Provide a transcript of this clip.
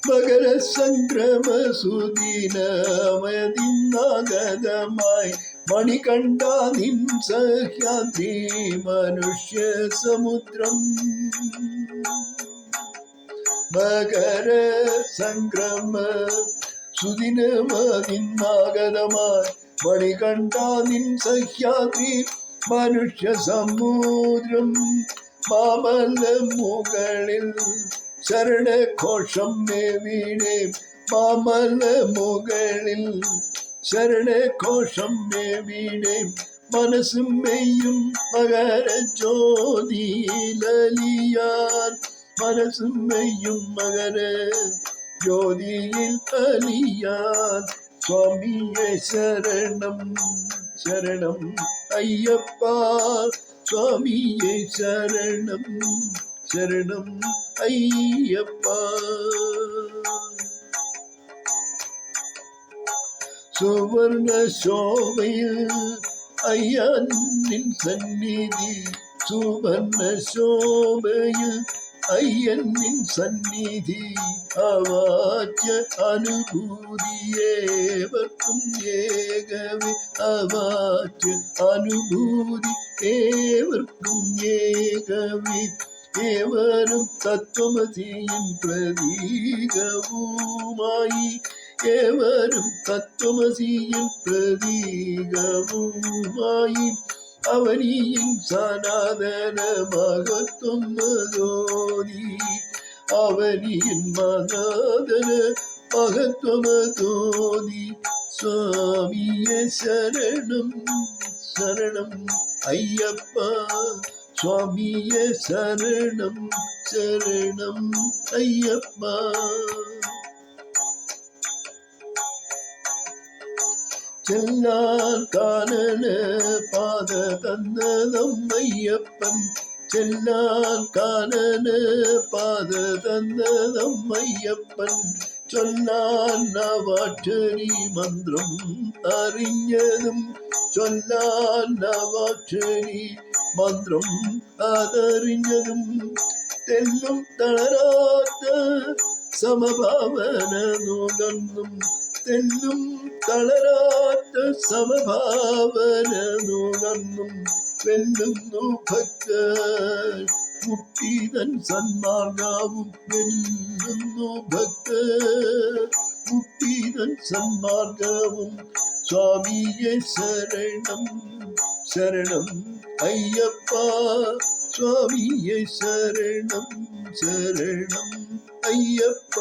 മകര സംക്രമ സുദിനമതിന്നാഗതമായി മണികണ്ഠ നിൻ സഹ്യാദ്രി മനുഷ്യ സമുദ്രം. മകര സംക്രമ സുദിനമതിന്നാഗതമായി മണികണ്ഠ നിൻ സഹ്യാദ്രി മനുഷ്യ സമുദ്രം. മാമല മുകളിൽ ശരണഘോഷം മേവിടേ, മാമല മുകളിൽ ശരണഘോഷം മേവിടേ. മനസ്സും മെയ്യും മകര ജ്യോതിയിലലിയാൻ, മനസ്സും മെയ്യും മകര ജ്യോതിയിൽ അലിയാൻ. സ്വാമിയെ ശരണം ശരണം അയ്യപ്പ, സ്വാമിയെ ശരണം ശരണം അയ്യപ്പ. സുവർണ ശോഭയിൽ അയ്യൻ നിൻ സന്നിധി, സുവർണ ശോഭയിൽ അയ്യൻ നിൻ സന്നിധി. അവാച്യ അനുഭൂതിയേവർക്കും ഏകവേ, അവാച്യ അനുഭൂതി ഏവർക്കും ഏകവേ. ഏവരും തത്വമസിയിൻ പ്രതീകവുമായി, ഏവരും തത്വമസിയിൻ പ്രതീകവുമായി. അവനിயின் സനാതന മഹത്വം മതോതി, അവനിயின் മനാതന മഹത്വമതോതി. സ്വാമിയെ ശരണം ശരണം അയ്യപ്പ, സ്വാമിയെ ശരണം ശരണം അയ്യപ്പ. ചെല്ലാൻ കാനന പാത തന്നതമ്മയ്യപ്പൻ, ചെല്ലാൻ കാനന പാത തന്നതമ്മയ്യപ്പൻ. ചൊല്ലാൻ നവാക്ഷരി മന്ത്രം അറിഞ്ഞതും, ചൊല്ലാൻ നവാക്ഷരി മന്ത്രം അതറിഞ്ഞതും. തെല്ലും തളരാത്ത സമഭാവന നുകർന്നും, തെല്ലും തളരാത്ത സമഭാവന നുകർന്നും. വെല്ലുന്നു ഭക്തർ മുക്തിതൻ സന്മാർഗവും, വെല്ലുന്നു ഭക്തർ മുക്തിതൻ സന്മാർഗവും. സ്വാമിയെ ശരണം ശരണം അയ്യപ്പ, സ്വാമിയെ ശരണം ശരണം അയ്യപ്പ.